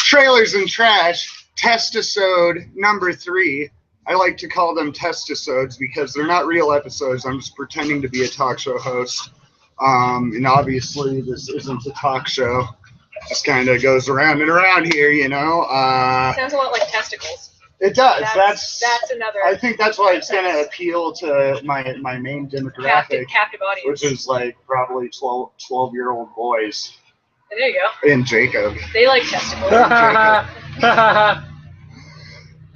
Trailers and Trash, Testisode number 3. I like to call them Testisodes because they're not real episodes. I'm just pretending to be a talk show host. And obviously this isn't a talk show. It just kind of goes around and around here, you know. Sounds a lot like testicles. It does. That's another. I think that's why it's going to appeal to my main demographic, captive audience, which is like probably 12-year-old boys. There you go. And Jacob. They like testicles.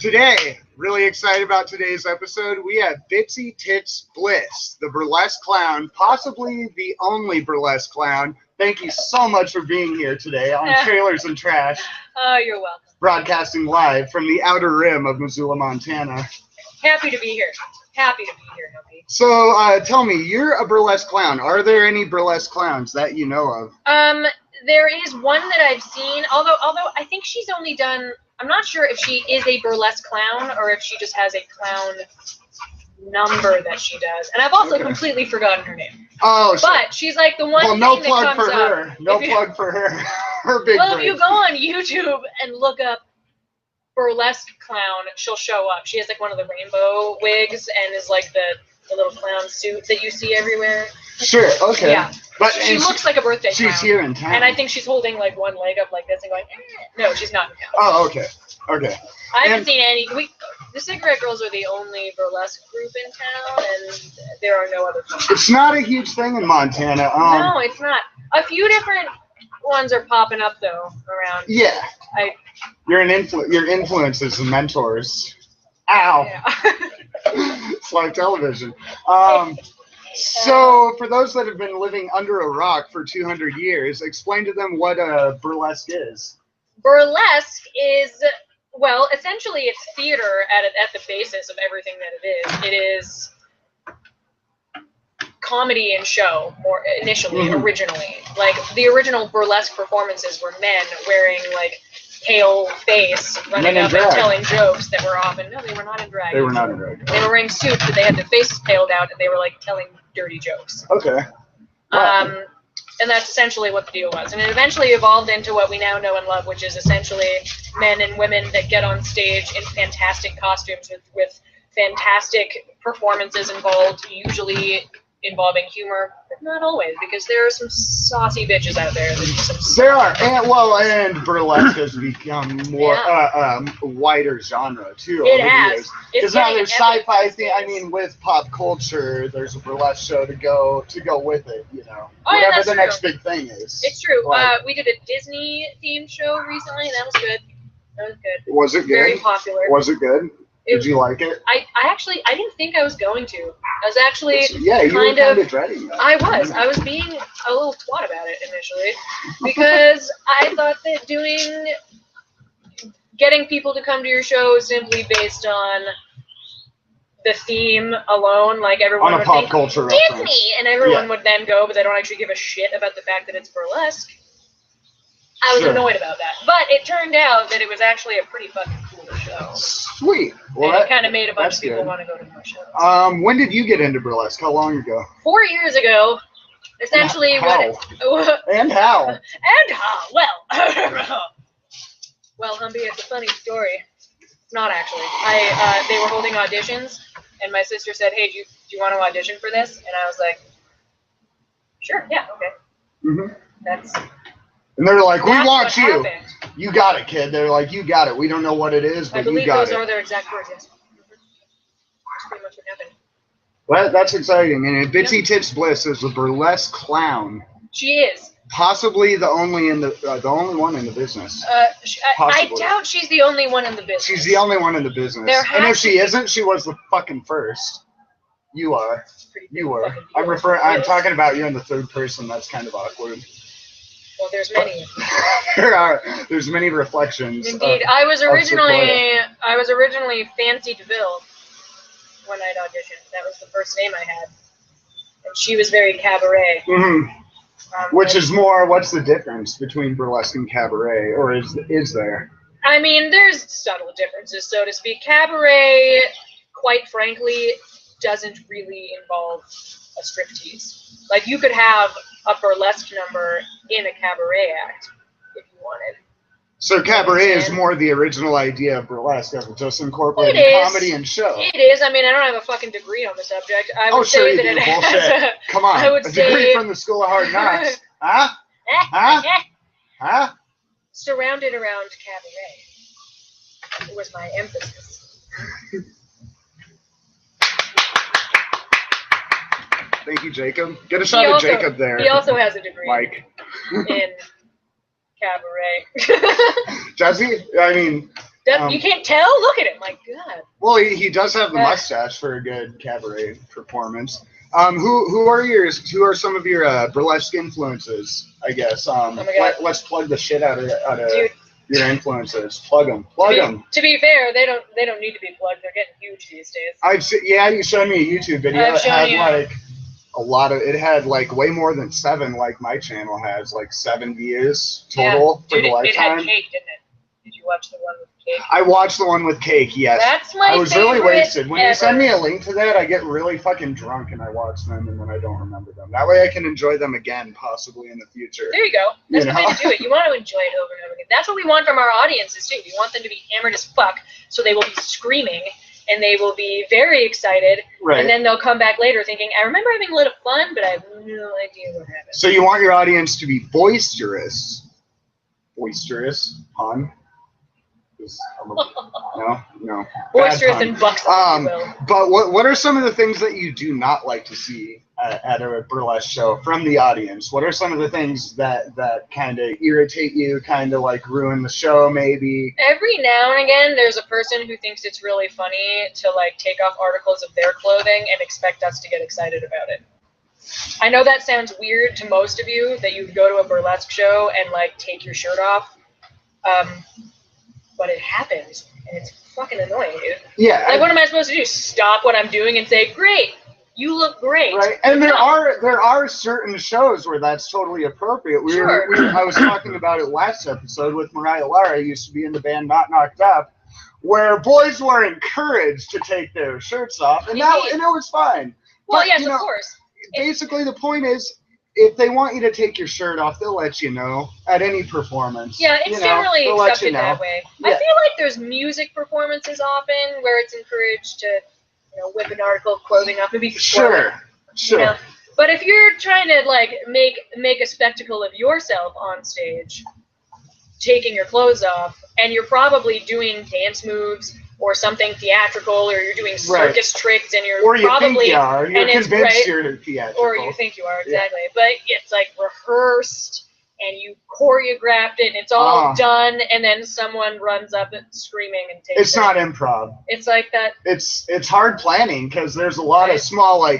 Today, really excited about today's episode. We have Bitsy, Tits, Bliss, the burlesque clown, possibly the only burlesque clown. Thank you so much for being here today on Trailers and Trash. Oh, you're welcome. Broadcasting live from the outer rim of Missoula, Montana. Happy to be here. Happy to be here, Happy. So, tell me, you're a burlesque clown. Are there any burlesque clowns that you know of? There is one that I've seen, although I think she's only done, I'm not sure if she is a burlesque clown or if she just has a clown number that she does. And I've also completely forgotten her name. Oh, but she's like the one well, thing no that plug comes for her. up. No plug for her. Her big Well, break. if you go on YouTube and look up burlesque clown, she'll show up. She has like one of the rainbow wigs and is like the little clown suit that you see everywhere. Sure, okay. Yeah. But she looks like a birthday clown. She's here in town. And I think she's holding like one leg up like this and going, eh. No, she's not in town. Oh, okay. Okay. I haven't seen any. The Cigarette Girls are the only burlesque group in town, and there are no other people. It's not a huge thing in Montana. No, it's not. A few different ones are popping up, though, around. Yeah. Your influences and mentors. Ow. Yeah. It's like television. So, for those that have been living under a rock for 200 years, explain to them what burlesque is. Burlesque is, well, essentially it's theater at the basis of everything that it is. It is comedy and show, more initially, originally. Like, the original burlesque performances were men wearing, like, pale face, running up and telling jokes that were often, no, they were not in drag. They were not in drag. They were wearing suits, but they had their faces paled out, and they were, like, telling dirty jokes. Okay. And that's essentially what the deal was. And it eventually evolved into what we now know and love, which is essentially men and women that get on stage in fantastic costumes with fantastic performances involved, usually involving humor, but not always, because there are some saucy bitches out there. There are, and burlesque has become more wider genre too. It has. Because now there's sci-fi thing. I mean, with pop culture, there's a burlesque show to go with it. You know, whatever the next big thing is. It's true. We did a Disney themed show recently. That was good. That was good. Was it good? Very popular. Was it good? Did you like it? I didn't think I was going to. I was actually you were kind of dreading it. I was being a little twat about it initially because I thought that getting people to come to your show simply based on the theme alone, like everyone on a would pop think culture Disney, reference. And everyone would then go, but they don't actually give a shit about the fact that it's burlesque. I was annoyed about that, but it turned out that it was actually a pretty fucking cool show. Sweet. Well, and it kind of made a bunch of people want to go to more shows. When did you get into burlesque? How long ago? 4 years ago. Essentially, how? And how? And how? Well, well, Humby, it's a funny story. It's not actually. They were holding auditions, and my sister said, "Hey, do you want to audition for this?" And I was like, "Sure, yeah, okay." And they're like, "We want you. Happened. You got it, kid." They're like, "You got it. We don't know what it is, but you got it." I believe those are their exact words. Yes. That's pretty much what happened. Well, that's exciting. And Bitsy Tits Bliss is a burlesque clown. She is. Possibly the only one in the business. I doubt she's the only one in the business. She's the only one in the business. And if she isn't, she was the fucking first. You are. You were. I'm talking about you in the third person. That's kind of awkward. Well, there's many. There's many reflections. Indeed, I was originally Fancy DeVille when I'd auditioned. That was the first name I had, and she was very cabaret. Which is more? What's the difference between burlesque and cabaret, or is there? I mean, there's subtle differences, so to speak. Cabaret, quite frankly, doesn't really involve a striptease. Like, you could have a burlesque number in a cabaret act if you wanted. So cabaret is more the original idea of burlesque, of just incorporating comedy and show. It is. I mean, I don't have a fucking degree on the subject. I would sure say you that do. it Bullshit. has Come on. I would a say, degree from the School of Hard Knocks. Huh? Huh? Huh? Surrounded around cabaret. It was my emphasis. Thank you, Jacob. Get a shot of Jacob there. He also has a degree Mike. in cabaret. Does he? I mean... you can't tell? Look at him. My God. Well, he does have the mustache for a good cabaret performance. Who are some of your burlesque influences, I guess? Oh my God. Let's plug the shit out of Dude. your influences. Plug them. Plug them. To be fair, they don't need to be plugged. They're getting huge these days. You showed me a YouTube video. It had like a lot of. It had like way more than 7, like my channel has, like 7 views total for the lifetime. It had cake, didn't it? Did you watch the one with cake? I watched the one with cake. Yes. That's my favorite. I was really wasted. When ever. you send me a link to that, I get really fucking drunk and I watch them and then I don't remember them. That way I can enjoy them again, possibly in the future. There you go. That's the way to do it. You want to enjoy it over and over again. That's what we want from our audiences too. We want them to be hammered as fuck, so they will be screaming and they will be very excited. Right. And then they'll come back later thinking, I remember having a little fun, but I have no idea what happened. So you want your audience to be boisterous. Boisterous, pun. No. Boisterous and buxom, But what are some of the things that you do not like to see at a burlesque show from the audience? What are some of the things that kind of irritate you, kind of like ruin the show maybe? Every now and again, there's a person who thinks it's really funny to like take off articles of their clothing and expect us to get excited about it. I know that sounds weird to most of you, that you go to a burlesque show and like take your shirt off. But it happens, and it's fucking annoying, dude. Yeah. Like, what am I supposed to do? Stop what I'm doing and say, "Great, you look great." Right. And there are certain shows where that's totally appropriate. I was talking about it last episode with Mariah Lara, who used to be in the band Not Knocked Up, where boys were encouraged to take their shirts off, and it was fine. Well, but, yes, of course. Basically, the point is, if they want you to take your shirt off, they'll let you know at any performance. Yeah, it's generally accepted that way. Yeah. I feel like there's music performances often where it's encouraged to, whip an article of clothing up and be sure. But if you're trying to like make a spectacle of yourself on stage, taking your clothes off, and you're probably doing dance moves or something theatrical, or you're doing circus tricks, and you're probably you're convinced you're theatrical, or you think you are exactly. Yeah. But it's like rehearsed, and you choreographed it, and it's all done, and then someone runs up and screaming and takes. It's not improv. It's like that. It's hard planning because there's a lot of small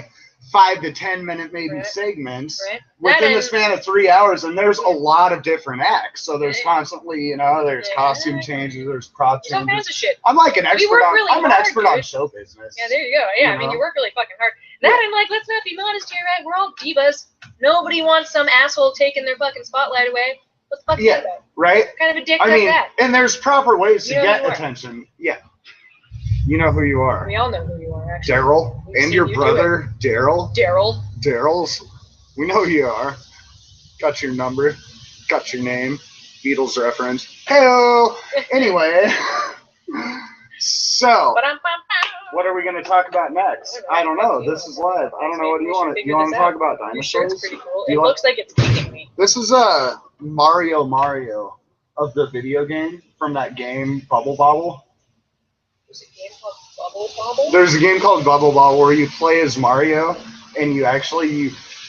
5 to 10 minute maybe segments within the span of 3 hours, and there's a lot of different acts. So there's constantly, there's costume changes, there's prop changes. All kinds of shit. I'm like an expert I'm an expert on show business. Yeah, there you go. Yeah, I mean, you work really fucking hard. I'm like, let's not be modest here, right? We're all divas. Nobody wants some asshole taking their fucking spotlight away. What the fuck is that? Right? What kind of a dick is that? And there's proper ways to get attention. Yeah. You know who you are. We all know who you are, actually. Daryl. And your brother, Daryl. Daryl's. We know who you are. Got your number. Got your name. Beatles reference. Hey-o! Anyway. So, what are we going to talk about next? I don't know. This is live. I don't know. What do you want to talk about? Dinosaurs? Your shirt's pretty cool. It looks like it's eating me. This is Mario of the video game from that game Bubble Bobble. There's a game called Bubble Bobble? There's a game called Bubble Bobble where you play as Mario, and you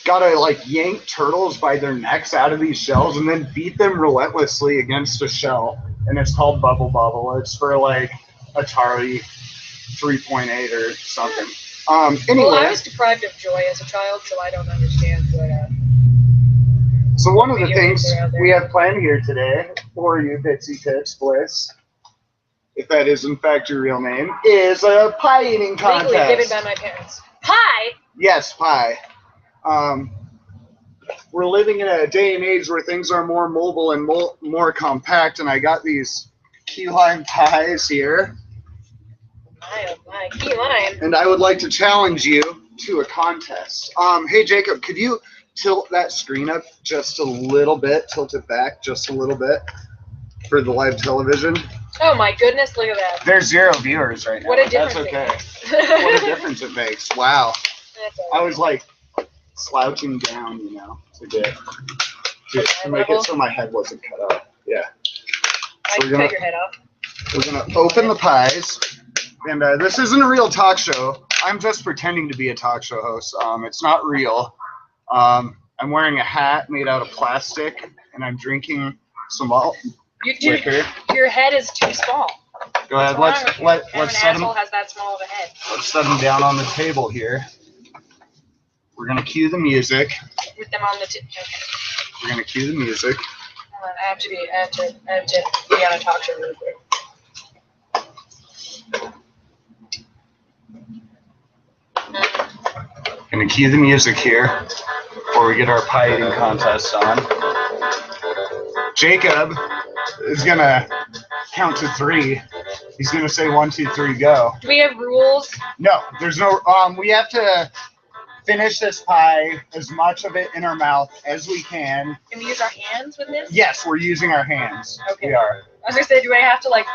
gotta yank turtles by their necks out of these shells and then beat them relentlessly against a shell. And it's called Bubble Bobble. It's for Atari 3.8 or something. Anyway. Well, I was deprived of joy as a child, so I don't understand what. So one of the things we have planned here today for you, Bitsy, Tits, Bliss, if that is in fact your real name, is a pie eating contest. Legally given by my parents. Pie? Yes, pie. We're living in a day and age where things are more mobile and more compact, and I got these key lime pies here. My key lime. And I would like to challenge you to a contest. Hey Jacob, could you tilt that screen up just a little bit? Tilt it back just a little bit for the live television. Oh my goodness, look at that. There's 0 viewers right now. What a difference That's okay. it makes. What a difference it makes. Wow. That's I was like slouching down, you know, to make it so my head wasn't cut off. Yeah. I can cut your head off. We're gonna open the pies, and this isn't a real talk show. I'm just pretending to be a talk show host. It's not real. I'm wearing a hat made out of plastic, and I'm drinking some liquor. Your head is too small. Go ahead. Let's set them. Has that small of a head. Let's set them down on the table here. We're gonna cue the music. With them on the okay. We're gonna cue the music. Hold on, I have to be on a talk show really quick. Gonna cue the music here before we get our pie eating contest on. Jacob is gonna count to 3. He's gonna say 1, 2, 3, go. Do we have rules? No, there's no. We have to finish this pie, as much of it in our mouth as we can. Can we use our hands with this? Yes, we're using our hands. Okay. We are. I was gonna say, do I have to like?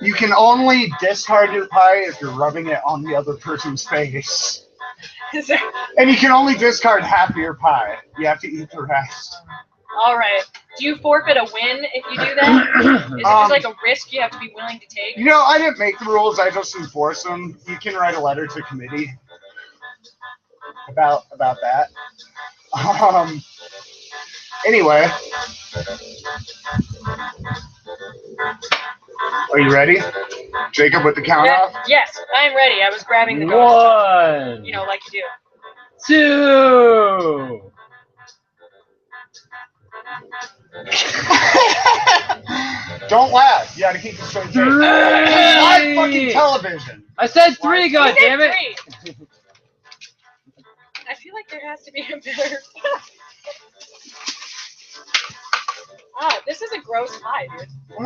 You can only discard your pie if you're rubbing it on the other person's face. Is there? And you can only discard half of your pie. You have to eat the rest. All right. Do you forfeit a win if you do that? Is it just like a risk you have to be willing to take? You know, I didn't make the rules. I just enforce them. You can write a letter to committee about that. Anyway. Are you ready? Jacob with the count off? Yes, I'm ready. I was grabbing the ghost. 1. You know, like you do. 2. Don't laugh. You gotta keep it straight face. 3. Live fucking television. I said 3, God damn it. 3. I feel like there has to be a better. This is a gross pie, dude. I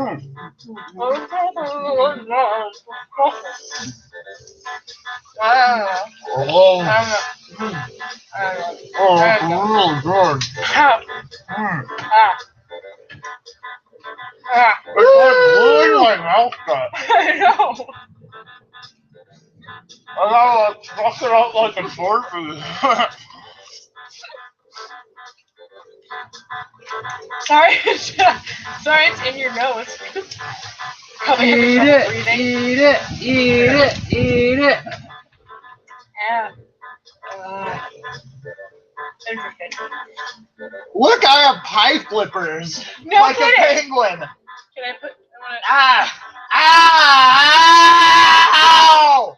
know. I gotta suck it out like a sword for this. Sorry, sorry, it's in your nose. Probably Eat having trouble it, breathing. eat it, eat it, eat it. Yeah. Interesting. Look, I have pie flippers. No like kidding. a penguin. Can I put? Ow!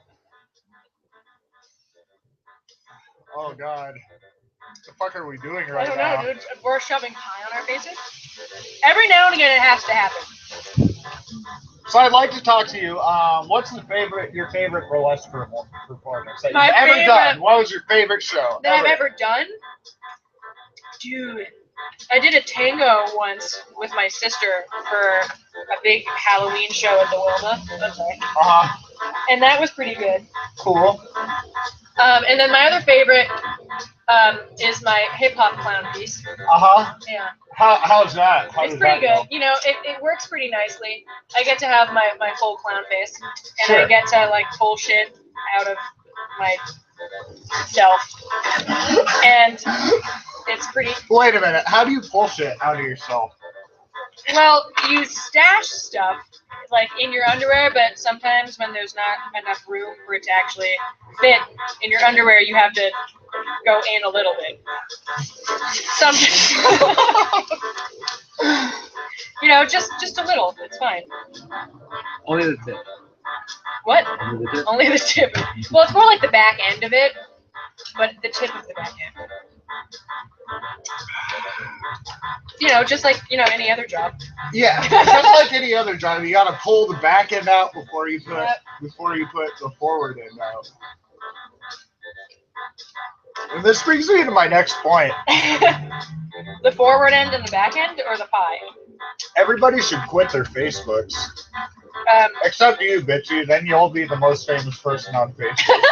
Oh God. What the fuck are we doing I right don't now? know, dude. We're shoving pie on our faces. Every now and again, it has to happen. So I'd like to talk to you. What's your favorite burlesque performance that My you've ever favorite- done? What was your favorite show? That I've ever done? Dude, I did a tango once with my sister for a big Halloween show at the Wilma. I'm sorry. And that was pretty good. Cool. And then my other favorite is my hip-hop clown piece. Yeah. How's that? It's pretty good. You know, it works pretty nicely. I get to have my full clown face, and Sure. I get to, like, pull shit out of myself. And it's pretty... Wait a minute. How do you pull shit out of yourself? Well, you stash stuff, like, in your underwear, but sometimes when there's not enough room for it to actually fit in your underwear, you have to go in a little bit. Sometimes. You know, just a little. It's fine. Only the tip. What? Only the tip. Only the tip. Well, it's more like the back end of it, but the tip of the back end. You know, just like, any other job. Yeah, just like any other job, you gotta pull the back end out before you put the forward end out. And this brings me to my next point. The forward end and the back end, or the pie? Everybody should quit their Facebooks. Except you, Bitsy. Then you'll be the most famous person on Facebook.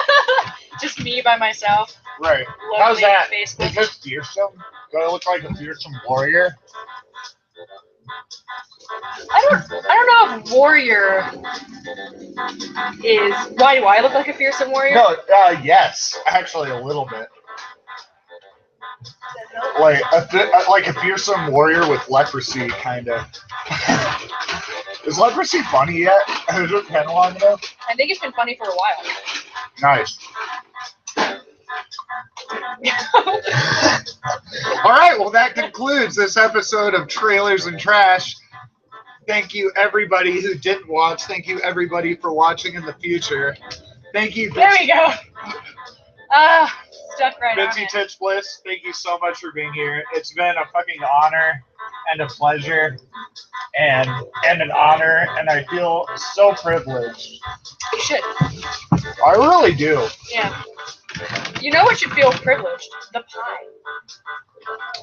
Just me by myself. Right. Lonely How's that? Facebook. Is this fearsome? Do I look like a fearsome warrior? I don't know if warrior is. Why do I look like a fearsome warrior? No, yes. Actually, a little bit. Like a fearsome warrior with leprosy, kind of. Is leprosy funny yet? Has it been long enough? I think it's been funny for a while. Nice. All right, well, that concludes this episode of Trailers and Trash. Thank you, everybody who didn't watch. Thank you, everybody, for watching in the future. Thank you, There we go. Stuck right on Bitsy, it. Tits, Bliss. Thank you so much for being here. It's been a fucking honor and a pleasure and an honor, and I feel so privileged. You should. I really do. Yeah. You know what should feel privileged? The pie.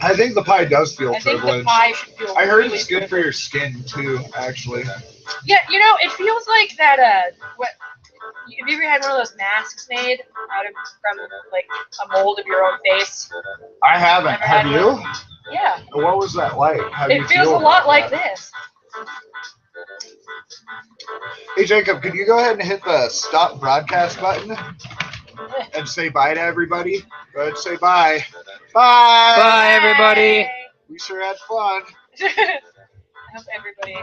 I think the pie does feel I think privileged. the pie should feel I heard really it's good for your skin too, actually. Yeah, you know, it feels like that, what, have you ever had one of those masks made from, like, a mold of your own face? I haven't. Never Have had you? one? Yeah. What was that like? How do you It feels feel a lot about like that? this. Hey, Jacob, could you go ahead and hit the stop broadcast button and say bye to everybody? Go ahead and say bye. Bye. Bye, everybody. We sure had fun. I hope everybody